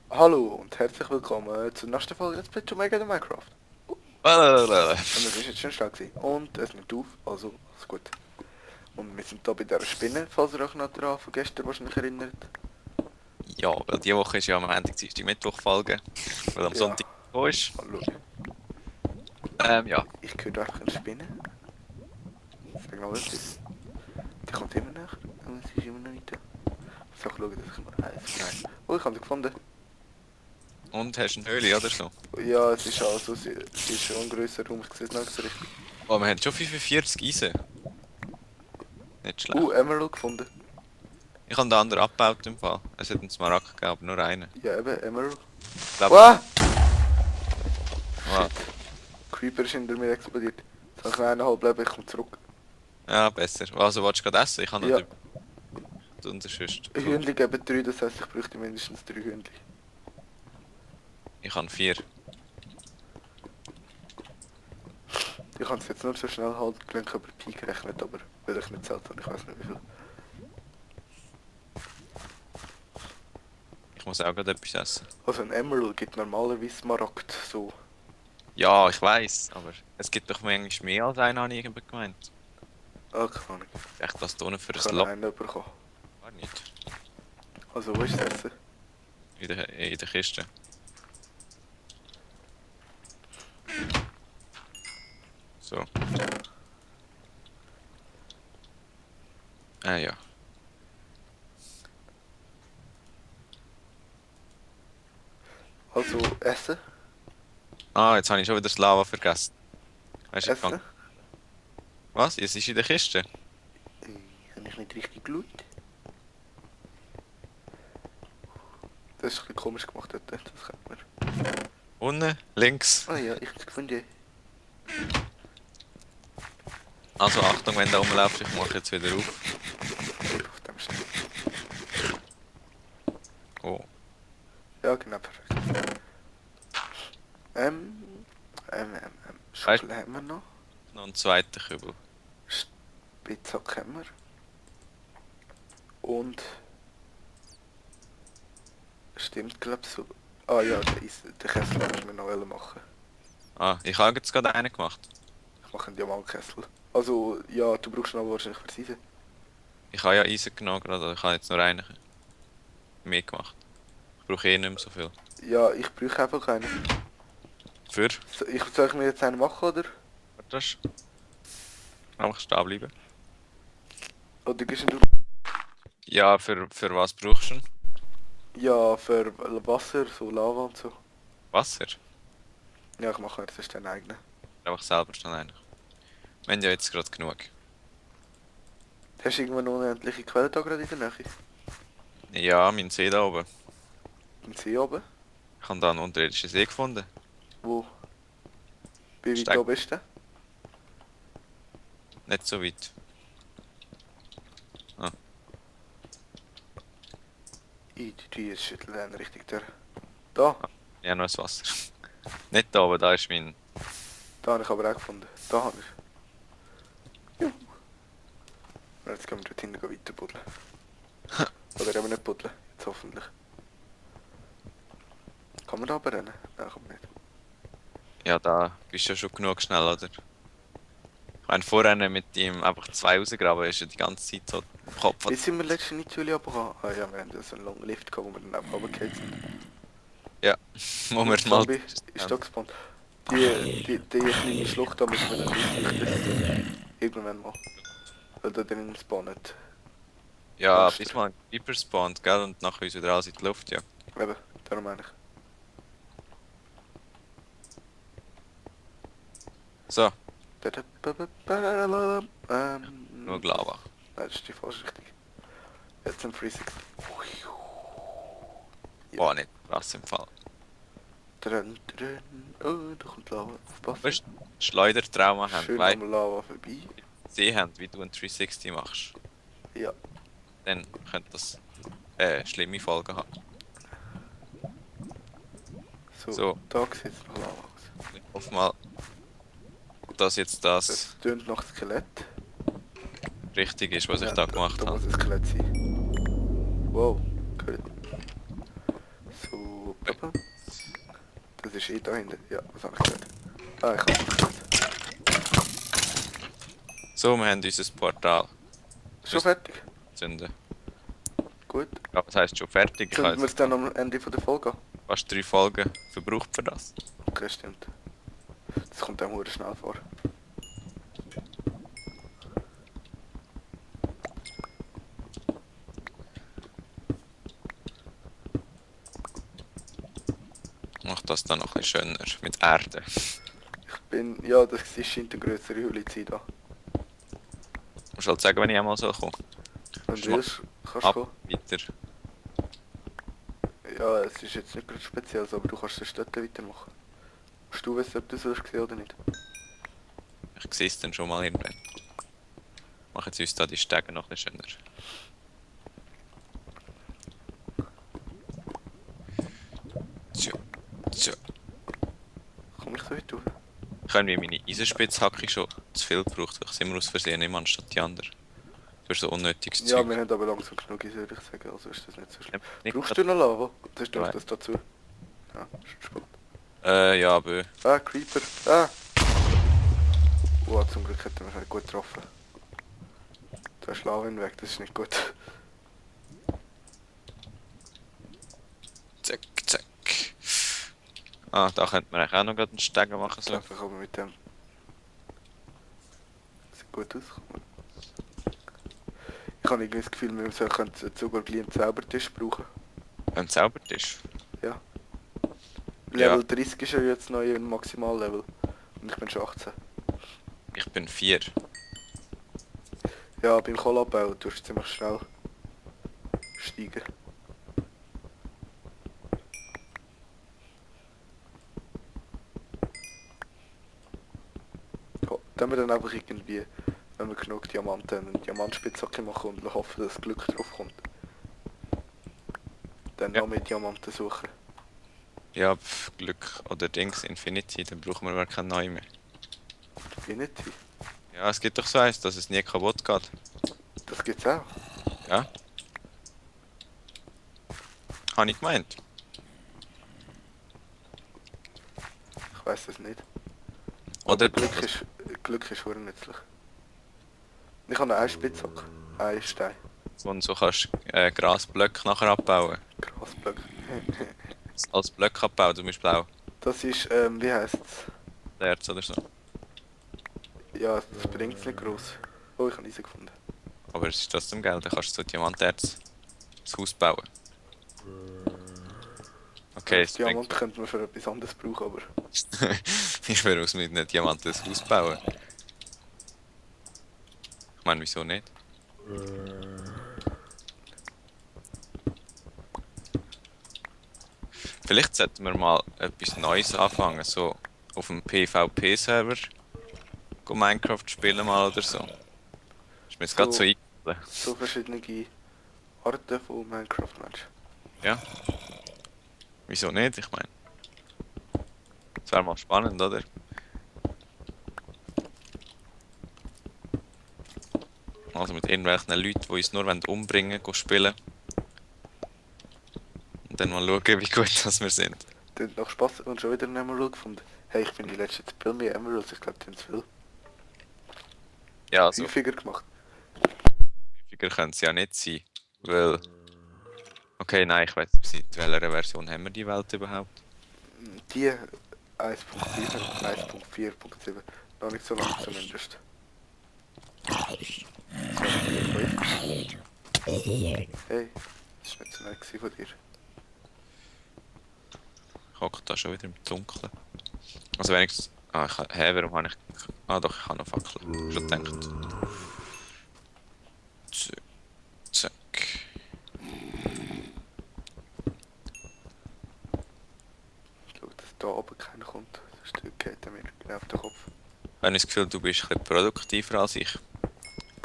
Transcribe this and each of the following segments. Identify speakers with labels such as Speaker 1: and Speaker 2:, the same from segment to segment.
Speaker 1: Hallo und herzlich willkommen zur nächsten Folge Let's Play Tomb Raider Minecraft.
Speaker 2: Lalalala.
Speaker 1: Und das ist jetzt schon schnell gewesen. Und es nimmt auf, also alles gut. Und wir sind hier bei dieser Spinne, falls ihr euch noch daran von gestern wahrscheinlich erinnert.
Speaker 2: Ja, weil diese Woche ist ja am Montag, Dienstag, Mittwoch Folge, weil am
Speaker 1: Ja,
Speaker 2: Sonntag so ist.
Speaker 1: hallo.
Speaker 2: Ja.
Speaker 1: Ich höre einfach eine Spinne. Sag mal etwas. Die kommt immer näher. Und sie ist immer noch nicht da. Ich soll schauen, dass ich mal nein. Oh, ich habe sie gefunden.
Speaker 2: Und hast du eine Höhle oder so?
Speaker 1: Ja, es ist also, sie ist schon grösser, darum ich sehe es nicht so richtig.
Speaker 2: Oh, wir haben schon 45 Eisen. Nicht schlecht.
Speaker 1: Emerald gefunden.
Speaker 2: Ich habe den anderen abgebaut im Fall. Es hat einen Smaragd gegeben, aber nur einen.
Speaker 1: Ja, eben, Emerald.
Speaker 2: Ich glaube,
Speaker 1: Ah!
Speaker 2: ah,
Speaker 1: Creeper ist hinter mir explodiert. Jetzt habe ich noch eineinhalb Leben, ich komme zurück.
Speaker 2: ja, besser. Also, willst du gerade essen? Ich habe noch
Speaker 1: Ja.
Speaker 2: den unterschützt.
Speaker 1: Hühnchen geben 3, das heisst, ich bräuchte mindestens 3 Hühnchen.
Speaker 2: Ich habe 4.
Speaker 1: Ich kann es jetzt nur so schnell halten, wenn ich über Pi gerechnet, aber weil ich nicht zählt habe, ich weiß nicht wie viel.
Speaker 2: Ich muss auch gerade etwas essen.
Speaker 1: Also ein Emerald gibt normalerweise Smaragd, so.
Speaker 2: Ja, ich weiß, aber es gibt doch manchmal mehr als einen, habe ich irgendwie gemeint.
Speaker 1: Ah, keine Ahnung.
Speaker 2: Echt, was da unten für
Speaker 1: Ich
Speaker 2: ein
Speaker 1: habe
Speaker 2: Loch
Speaker 1: einen bekommen.
Speaker 2: war nicht.
Speaker 1: Also wo ist das Essen?
Speaker 2: In der Kiste. So. Ja.
Speaker 1: Also Essen?
Speaker 2: Ah, jetzt habe ich schon wieder das Lava vergessen. Weißt du,
Speaker 1: Essen?
Speaker 2: was? Es ist in der Kiste.
Speaker 1: Habe ich nicht richtig geschaut? Das ist ein bisschen komisch gemacht dort, das kennt man.
Speaker 2: Unten, links.
Speaker 1: Ah ja, ich habe es gefunden.
Speaker 2: Also Achtung, wenn du rumläufst, ich mache jetzt wieder auf.
Speaker 1: Ich auf dem Stein.
Speaker 2: Oh.
Speaker 1: Ja, genau, perfekt. Schüssel haben wir noch.
Speaker 2: Noch einen zweiten Kübel.
Speaker 1: Spitzhack haben wir. Und... Stimmt, glaub so. Ah ja, der Kessel müssen wir noch machen.
Speaker 2: Ah, ich habe jetzt gerade einen gemacht.
Speaker 1: Ich mache einen Diamantkessel. Also, ja, du brauchst noch wahrscheinlich für Eisen.
Speaker 2: Ich habe ja Eisen genommen gerade, also ich habe jetzt nur einen mehr gemacht. Ich brauche eh nicht mehr so viel.
Speaker 1: Ja, ich brauche einfach einen.
Speaker 2: Für?
Speaker 1: Soll ich mir jetzt einen machen, oder?
Speaker 2: Warte. Einfach stehen bleiben.
Speaker 1: Oder gibst du...
Speaker 2: Ja, für was brauchst du ihn?
Speaker 1: Ja, für Wasser, so Lava und so.
Speaker 2: Wasser?
Speaker 1: Ja, ich mache mir jetzt einen eigenen.
Speaker 2: Einfach selber stehen eigentlich. Wir haben ja jetzt gerade genug.
Speaker 1: Hast du irgendwo eine unendliche Quelle da gerade in der Nähe?
Speaker 2: Ja, mein See da oben.
Speaker 1: Im See oben?
Speaker 2: Ich habe da einen unterirdischen See gefunden.
Speaker 1: Wo? Wie weit
Speaker 2: Steig-
Speaker 1: oben ist der?
Speaker 2: Nicht so weit.
Speaker 1: Die ist schütteln richtig der. Da!
Speaker 2: Ja, nur das Wasser. Nicht da, aber da ist mein.
Speaker 1: Da habe ich aber auch gefunden. Da habe ich. Ja. Und jetzt können wir dort hinten weiter buddeln. Oder eben nicht buddeln. Jetzt hoffentlich. Kann man da aber rennen? Nein, kann man nicht.
Speaker 2: Ja, da bist du ja schon genug schnell, oder? Ich meine, vorher mit ihm einfach 2 rausgraben, ist ja die ganze Zeit so im Kopf.
Speaker 1: Wie sind wir letztens nicht Julia abgekommen? Ah ja, wir haben ja so einen langen Lift gehabt, wo wir dann auch runtergefallen sind.
Speaker 2: Ja, wo wir
Speaker 1: Der
Speaker 2: mal.
Speaker 1: Zombie ist da gespawnt. Die kleine Schlucht da müssen wir dann ausrichten. Irgendwann mal. Weil da drin spawnet.
Speaker 2: Ja,
Speaker 1: Monster.
Speaker 2: bis mal ein Creeper spawnt, gell? Und nachher uns wieder alles in die Luft, ja.
Speaker 1: Eben, darum meine ich.
Speaker 2: So,
Speaker 1: Ähm,
Speaker 2: nur Lava.
Speaker 1: Nein, das ist die falsche Richtung. Jetzt ein 360.
Speaker 2: Boah, nicht krass im Fall.
Speaker 1: Oh, da kommt Lava. Aufpassen.
Speaker 2: Weißt du, Schleudertrauma haben,
Speaker 1: Schön
Speaker 2: weil
Speaker 1: am Lava vorbei.
Speaker 2: sie haben, wie du ein 360 machst.
Speaker 1: Ja.
Speaker 2: Dann könnte das schlimme Folgen haben.
Speaker 1: So, da sieht es noch Lava aus.
Speaker 2: Ich hoffe mal, dass jetzt das
Speaker 1: Das tönt nach Skelett.
Speaker 2: richtig ist, was ich
Speaker 1: Ja,
Speaker 2: da gemacht
Speaker 1: da
Speaker 2: habe.
Speaker 1: muss ein Skelett sein. Wow, gut. So, Es ist da hinten. Ja, was habe ich gesagt? Ah, ich habe gesagt.
Speaker 2: So, wir haben unser Portal.
Speaker 1: Schon fertig?
Speaker 2: Zünden.
Speaker 1: Gut.
Speaker 2: Ja, was heisst schon fertig? Ich
Speaker 1: Zünden
Speaker 2: habe
Speaker 1: wir es dann am Ende von der Folge an?
Speaker 2: fast 3 Folgen verbraucht für das.
Speaker 1: Okay, stimmt. Das kommt auch sehr schnell vor.
Speaker 2: Mach das dann noch ein bisschen schöner mit Erde.
Speaker 1: Ja, das scheint eine grössere Hülle zu sein da.
Speaker 2: Musst halt sagen, wenn ich einmal so komme.
Speaker 1: Wenn du willst, kannst du
Speaker 2: Ab,
Speaker 1: kommen.
Speaker 2: weiter.
Speaker 1: Ja, es ist jetzt nicht gerade speziell, aber du kannst es dort weitermachen. Musst du wissen, ob du es willst sehen oder nicht?
Speaker 2: Ich sehe es dann schon mal irgendwann. Mach jetzt uns da die Stege noch ein bisschen schöner. Tja, tja.
Speaker 1: Komm ich so weit rauf?
Speaker 2: Ich habe irgendwie meine Eisenspitzhacke schon zu viel gebraucht, weil ich es immer aus Versehen nehme anstatt die andere. Du hast so unnötiges
Speaker 1: Ja,
Speaker 2: Zeug.
Speaker 1: wir haben aber langsam genug, würde ich sagen, also ist das nicht so schlimm.
Speaker 2: Nicht
Speaker 1: Brauchst
Speaker 2: grad-
Speaker 1: du noch Lava? Das ist doch
Speaker 2: Nein.
Speaker 1: das dazu. Ja, ist spannend.
Speaker 2: Ja, aber
Speaker 1: Ah, Creeper. Ah! Oh, zum Glück hätten wir halt gut getroffen. Da ist Lava hinweg, das ist nicht gut.
Speaker 2: zack, zack. Ah, da könnte man eigentlich auch noch gerade einen Stege machen. So.
Speaker 1: Einfach aber mit dem. Sieht gut aus. Ich habe irgendwie das Gefühl, wir könnten sogar gleich einen Zaubertisch brauchen.
Speaker 2: Ein Zaubertisch.
Speaker 1: Ja.
Speaker 2: Ja.
Speaker 1: Level 30 ist ja jetzt neu ein Maximallevel. Und ich bin schon 18.
Speaker 2: Ich bin 4.
Speaker 1: Ja, beim Kohlabbau tust du ziemlich schnell steigen. Ja, dann wir dann einfach irgendwie, wenn wir genug Diamanten haben, eine Diamantspitzhacke machen und hoffen, dass Glück drauf kommt. Dann
Speaker 2: Ja.
Speaker 1: noch mehr Diamanten suchen.
Speaker 2: Ja, Glück oder Dings, Infinity, dann brauchen wir gar keinen neuen mehr.
Speaker 1: Infinity.
Speaker 2: Ja, es gibt doch so eins, dass es nie kaputt geht.
Speaker 1: Das gibt's auch.
Speaker 2: Ja. Habe ich gemeint.
Speaker 1: Ich weiß es nicht.
Speaker 2: Oder
Speaker 1: Aber Glück ist verdammt nützlich. Ich habe noch einen Spitzhack, einen Stein,
Speaker 2: und so kannst du Grasblöcke nachher abbauen.
Speaker 1: Grasblöcke.
Speaker 2: Als Blöcke abbauen, zum Beispiel auch
Speaker 1: Das ist, wie heisst es?
Speaker 2: Erz oder so.
Speaker 1: Ja, das bringt es nicht groß. Oh, ich habe Eisen gefunden.
Speaker 2: Aber es ist trotzdem geil, dann kannst du so Diamanterz das Haus bauen. Okay, es bringt...
Speaker 1: Diamant könnte man für etwas anderes brauchen, aber
Speaker 2: Ich will aus mit einem Diamanten ein Haus bauen. Ich meine, wieso nicht? Vielleicht sollten wir mal etwas Neues anfangen, so auf dem PvP-Server Minecraft spielen mal oder so. Ist mir jetzt gerade so
Speaker 1: So.
Speaker 2: eingefallen.
Speaker 1: so verschiedene Arten von Minecraft, Mensch.
Speaker 2: Ja. Wieso nicht? Ich meine. Das wäre mal spannend, oder? Also mit irgendwelchen Leuten, die uns nur umbringen wollen, spielen. Und dann mal schauen, wie gut das wir sind.
Speaker 1: Das hat noch Spaß und schon wieder einen Emerald gefunden. Hey, ich finde die letzten viel mehr Emeralds, ich glaube, die haben zu viel.
Speaker 2: Ja, also
Speaker 1: Häufiger gemacht.
Speaker 2: häufiger können es ja nicht sein. Weil. Okay, nein, ich weiß nicht, seit welcher Version haben wir die Welt überhaupt?
Speaker 1: Die 1.4 und 1.4.7. Noch nicht so lange zumindest. So, hey, das war nicht so nett von dir.
Speaker 2: Ich hocke da schon wieder im Dunkeln. Also wenigstens. Ah, warum habe ich. Ah doch, ich habe noch Fackel. Schon gedacht. Zack. Zack.
Speaker 1: Ich glaube, dass da oben keiner kommt. Sonst geht er mir genau auf den Kopf.
Speaker 2: Ich habe das Gefühl, du bist ein bisschen produktiver als ich.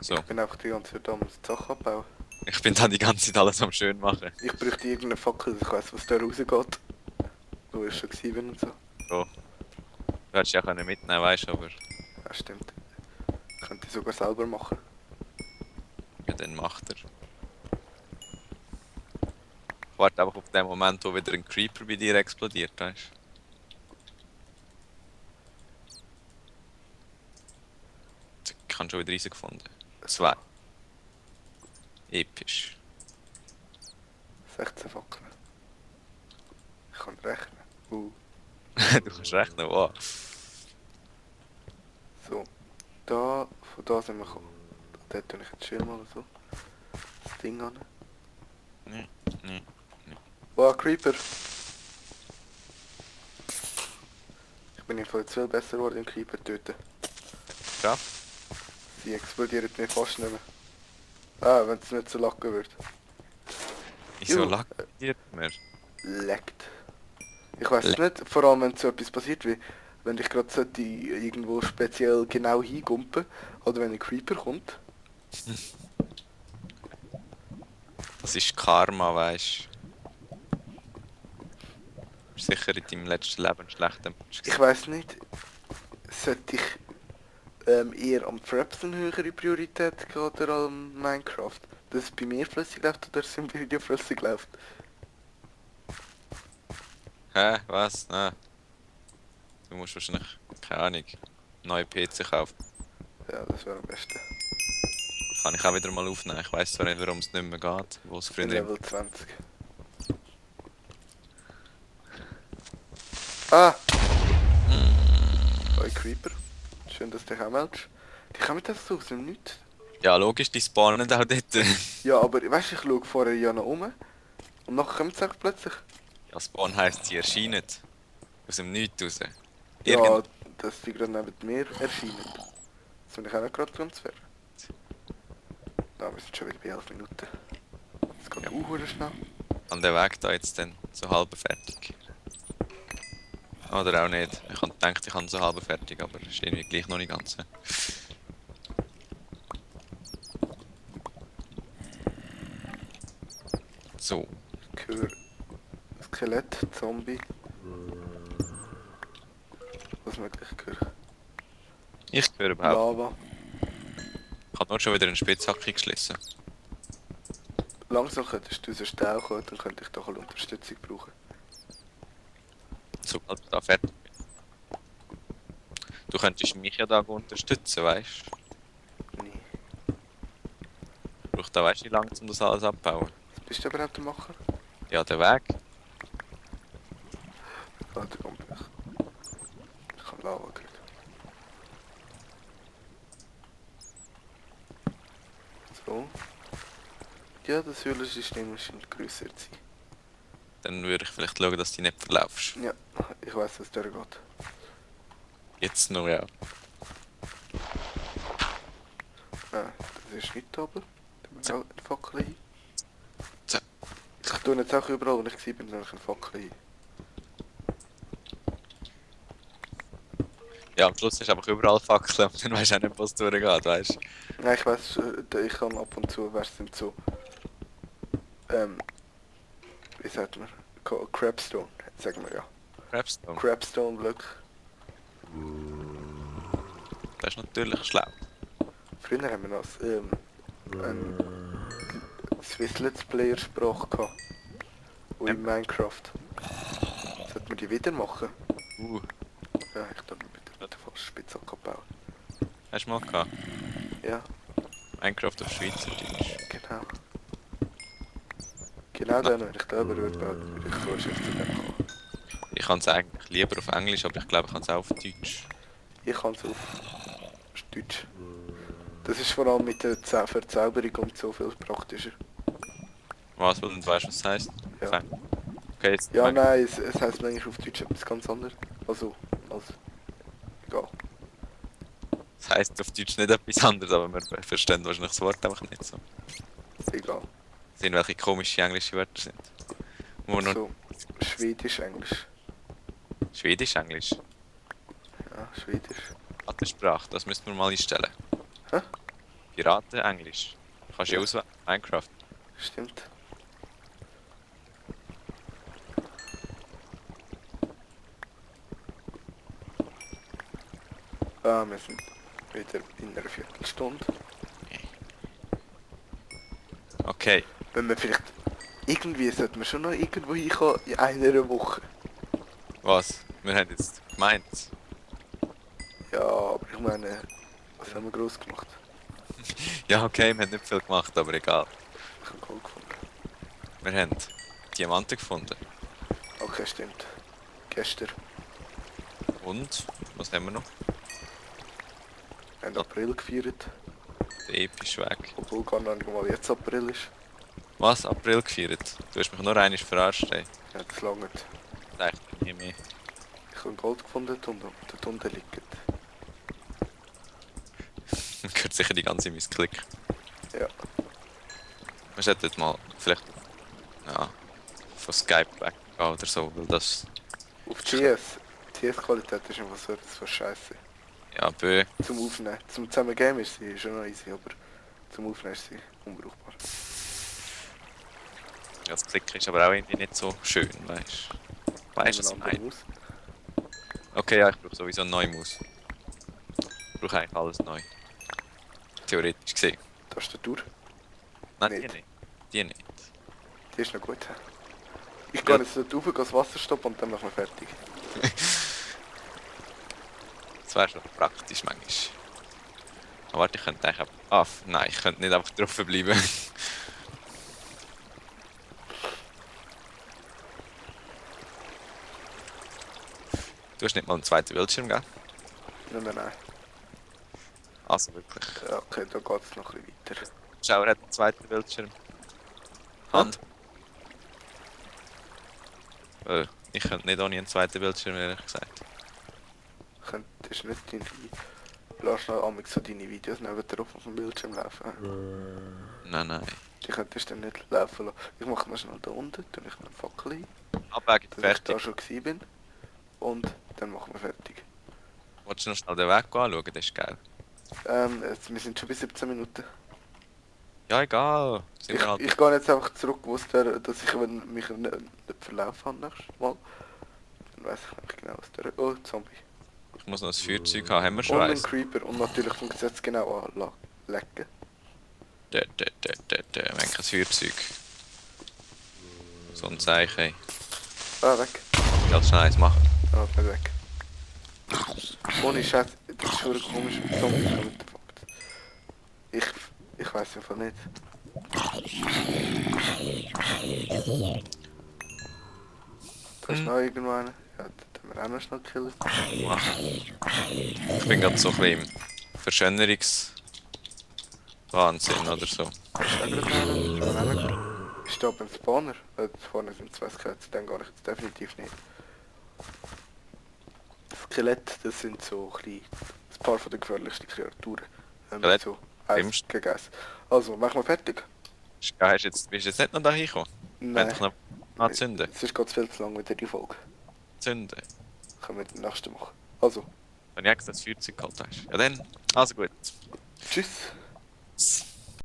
Speaker 2: So.
Speaker 1: Ich bin einfach die ganze Zeit am Sachen abbauen.
Speaker 2: Ich bin dann die ganze Zeit alles am schön machen.
Speaker 1: Ich bräuchte irgendeine Fackel, dass ich weiss, was da rausgeht. Wo ich schon gewesen bin und so.
Speaker 2: So. Du hättest ja können mitnehmen, weißt du, aber.
Speaker 1: Ja, stimmt. Könnte ich sogar selber machen.
Speaker 2: Ja, dann macht er. Ich warte einfach auf den Moment, wo wieder ein Creeper bei dir explodiert, weißt du? ich habe schon wieder Eisen gefunden. 2. Episch.
Speaker 1: 16 Fackeln. Ich kann rechnen.
Speaker 2: Du kannst rechnen, wow.
Speaker 1: So. Da, von da sind wir gekommen. Dort tue ich jetzt schön mal so das Ding an.
Speaker 2: Nee.
Speaker 1: Wow, Creeper! Ich bin im Fall jetzt viel besser geworden im Creeper töten.
Speaker 2: Ja.
Speaker 1: Sie explodieren mir fast nicht mehr. Ah, wenn es nicht so lacken wird.
Speaker 2: Wieso
Speaker 1: Juh.
Speaker 2: lackiert mir?
Speaker 1: Leckt. Ich weiß nicht, vor allem wenn so etwas passiert wie, wenn ich gerade sollte irgendwo speziell genau hingumpen oder wenn ein Creeper kommt.
Speaker 2: Das ist Karma, weisst du. Bist sicher in deinem letzten Leben schlechter Mensch
Speaker 1: Ich weiß nicht, sollte ich eher am Fraps eine höhere Priorität geben oder am Minecraft? Dass es bei mir flüssig läuft oder dass es im Video flüssig läuft?
Speaker 2: Hä? Was? Nein. Du musst wahrscheinlich, keine Ahnung, neue PC kaufen.
Speaker 1: Ja, das wäre am besten.
Speaker 2: Kann ich auch wieder mal aufnehmen. Ich weiss zwar nicht, warum es nicht mehr geht, wo es
Speaker 1: Ich bin
Speaker 2: früher
Speaker 1: Level 20. Ah! Hi Creeper. Schön, dass du dich auch meldest. Die kommen das so aus dem Nichts.
Speaker 2: Ja, logisch, die spawnen auch dort.
Speaker 1: Ja, aber weißt du, ich schaue vorher ja noch um. Und nachher kommt es einfach plötzlich.
Speaker 2: Ja, Spawn heisst, sie erscheinen. Aus dem Nichts raus.
Speaker 1: Ja, dass die gerade neben mir erscheinen. Das bin ich auch nicht gerade ganz fair. Da, wir sind schon wieder bei 11 Minuten. Es geht auch schnell.
Speaker 2: An der Weg da jetzt dann so halb fertig. Oder auch nicht. Ich habe gedacht, ich habe so halb fertig, aber ist irgendwie gleich noch nicht ganz. So.
Speaker 1: Ich höre Skelett, Zombie. Was möglich hören?
Speaker 2: Ich höre überhaupt.
Speaker 1: Lava.
Speaker 2: Ich habe nur schon wieder einen Spitzhacke geschlossen.
Speaker 1: Langsam könntest du aus dem Stau kommen, dann könnte ich doch eine Unterstützung brauchen.
Speaker 2: Sobald ich da fertig bin. Du könntest mich ja da unterstützen, weißt du?
Speaker 1: Nee.
Speaker 2: Braucht da weißt du, wie lange, um das alles abbauen?
Speaker 1: Was bist du überhaupt am Machen?
Speaker 2: Ja, der Weg.
Speaker 1: Warte, komm ich. Ich habe Lava gehört. So. Ja, das Höhlensystem scheint grösser zu sein.
Speaker 2: Dann würde ich vielleicht schauen, dass du dich nicht verlaufst.
Speaker 1: Ja, ich weiss, was der geht.
Speaker 2: Jetzt noch, ja.
Speaker 1: Ah, das ist nicht da oben. Da muss auch eine Fackel hin.
Speaker 2: So.
Speaker 1: Ich tue jetzt auch überall, wo ich gesehen bin, eine Fackel hin.
Speaker 2: Ja, am Schluss ist einfach überall Fackeln und dann weißt du auch nicht, was durchgeht, weißt du?
Speaker 1: Nein, ich weiss, ich kann ab und zu, wer sind so, wie sagt man, Crabstone, sagen wir ja.
Speaker 2: Crabstone.
Speaker 1: Crabstone Blöcke.
Speaker 2: Das ist natürlich schlau.
Speaker 1: Früher haben wir noch einen Swiss Let's Player Sprache gehabt. Und in Minecraft. Sollten wir die wieder machen? Ja, ich glaube, wir müssen fast Spitzhacke bauen.
Speaker 2: Hast du mal gehabt?
Speaker 1: Ja,
Speaker 2: Minecraft auf Schweizerdeutsch.
Speaker 1: genau. Genau dann, wenn ich da berührt bauen, würde ich Vorschrift zu dem haben.
Speaker 2: Ich kann es eigentlich lieber auf Englisch, aber ich glaube, ich kann es auch auf Deutsch.
Speaker 1: Ich kann es auf Deutsch. Das ist vor allem mit der Verzauberung und so viel praktischer.
Speaker 2: Was, weil du weißt, was das heisst?
Speaker 1: Ja.
Speaker 2: Okay, jetzt
Speaker 1: Ja, nein, es heisst manchmal auf Deutsch etwas ganz anderes. Also, egal.
Speaker 2: das heisst auf Deutsch nicht etwas anderes, aber wir verstehen wahrscheinlich das Wort einfach nicht so.
Speaker 1: Egal.
Speaker 2: Sehen, welche komische englische Wörter sind. Wo noch
Speaker 1: So, Schwedisch, Englisch.
Speaker 2: Schwedisch, Englisch.
Speaker 1: Ja, Schwedisch.
Speaker 2: Sprache, das müssten wir mal einstellen.
Speaker 1: Hä?
Speaker 2: Piraten, Englisch. Kannst du ja auswählen. Minecraft.
Speaker 1: Stimmt. Ah, wir sind wieder in einer Viertelstunde.
Speaker 2: Okay.
Speaker 1: Wenn wir vielleicht... Irgendwie sollten wir schon noch irgendwo hinkommen in einer Woche.
Speaker 2: Was? Wir haben jetzt gemeint.
Speaker 1: Ja, aber ich meine... Was haben wir gross gemacht?
Speaker 2: Ja, okay, wir haben nicht viel gemacht, aber egal.
Speaker 1: Ich habe Gold gefunden.
Speaker 2: Wir haben Diamanten gefunden.
Speaker 1: Okay, stimmt. Gestern.
Speaker 2: Und, was haben wir noch?
Speaker 1: Wir haben April gefeiert.
Speaker 2: Der epische Weg.
Speaker 1: Obwohl gar nicht mal jetzt April ist.
Speaker 2: Was? April gefeiert? Du hast mich nur einmal verarscht, ey.
Speaker 1: Ja, das lange nicht.
Speaker 2: Das echt nicht mehr.
Speaker 1: Ich habe Gold gefunden und dort unten liegt.
Speaker 2: Man hört sicher die ganze Missklick.
Speaker 1: Ja.
Speaker 2: Wir sollten mal vielleicht ja, von Skype weggehen oder so, weil das
Speaker 1: Auf TS. TS-Qualität ist einfach so etwas von Scheiße.
Speaker 2: ja bö.
Speaker 1: Zum Aufnehmen. Zum zusammen Game ist sie schon noch easy, aber zum Aufnehmen ist sie unbrauchbar.
Speaker 2: Ja, das Klicken ist aber auch irgendwie nicht so schön, weißt du? Weißt du, was ich
Speaker 1: Nehmen wir eine
Speaker 2: meine?
Speaker 1: andere Maus.
Speaker 2: Okay, ja, ich brauche sowieso eine neue Maus. Ich brauche eigentlich alles neu. Theoretisch gesehen.
Speaker 1: Tastatur.
Speaker 2: Nein,
Speaker 1: Nicht.
Speaker 2: die nicht. Die nicht.
Speaker 1: Die ist noch gut. Ich gehe jetzt dort rauf, gehe das Wasser stoppen und dann machen wir fertig.
Speaker 2: Das wäre schon praktisch manchmal. Aber warte, ich könnte eigentlich auch... Ah, nein, ich könnte nicht einfach drauf bleiben. Du hast nicht mal einen zweiten Bildschirm, gell?
Speaker 1: Nein.
Speaker 2: Also wirklich.
Speaker 1: Ja, okay, da geht es noch ein bisschen weiter.
Speaker 2: Schauer hat einen zweiten Bildschirm. Hand. Ich könnte nicht ohne einen zweiten Bildschirm, ehrlich gesagt.
Speaker 1: Könntest nicht deine... Lass noch einmal so deine Videos neben drauf auf dem Bildschirm laufen.
Speaker 2: Nein.
Speaker 1: Die könntest du dann nicht laufen lassen. Ich mache mal schnell da unten, tue ich einen Fackel ein,
Speaker 2: Abwägen,
Speaker 1: dass ich da
Speaker 2: fertig.
Speaker 1: schon gewesen bin. Und dann machen wir fertig.
Speaker 2: Wolltest du noch schnell den Weg anschauen? Das ist geil.
Speaker 1: Wir sind schon bei 17 Minuten.
Speaker 2: Ja, egal. Sind wir halt...
Speaker 1: Ich gehe jetzt einfach zurück, wo es wäre, dass ich wenn mich nicht verlaufen habe nächstes Mal. Dann weiss ich nicht genau, was der... Oh, Zombie.
Speaker 2: Ich muss noch ein Feuerzeug haben. Haben wir schon
Speaker 1: Und ein
Speaker 2: eins?
Speaker 1: Creeper. Und natürlich funktioniert es genau an lecken.
Speaker 2: Wir haben kein Feuerzeug. So ein Zeichen, ey.
Speaker 1: Ah, weg.
Speaker 2: Ich will schnell eins machen.
Speaker 1: Ah, bleib weg. Ohne Scheiß, das ist schon komisch mit Zombies kommen. Ich weiß einfach nicht. Da ist noch irgendwo einer. Ja, den haben wir auch noch schnell gekillt.
Speaker 2: Ich bin gerade so ein bisschen im Verschönerungswahnsinn oder so.
Speaker 1: Ist da gerade einer? Ist da beim Spawner? Vorne sind zwei Skelette, den gehe ich jetzt definitiv nicht. Skelette, das sind so ein paar von den gefährlichsten Kreaturen.
Speaker 2: Skelett?
Speaker 1: So Eis
Speaker 2: Nimmst-
Speaker 1: gegen Eis. Also, machen wir fertig?
Speaker 2: Ja, bist du jetzt nicht noch da hingekommen?
Speaker 1: Nein.
Speaker 2: Wenn ich noch anzünden.
Speaker 1: Es ist gerade viel zu lang wieder die Folge.
Speaker 2: Zünden.
Speaker 1: Können wir den nächsten machen. Also,
Speaker 2: Wenn du extra das Feuerzeug geholt hast. Ja dann, also gut.
Speaker 1: tschüss.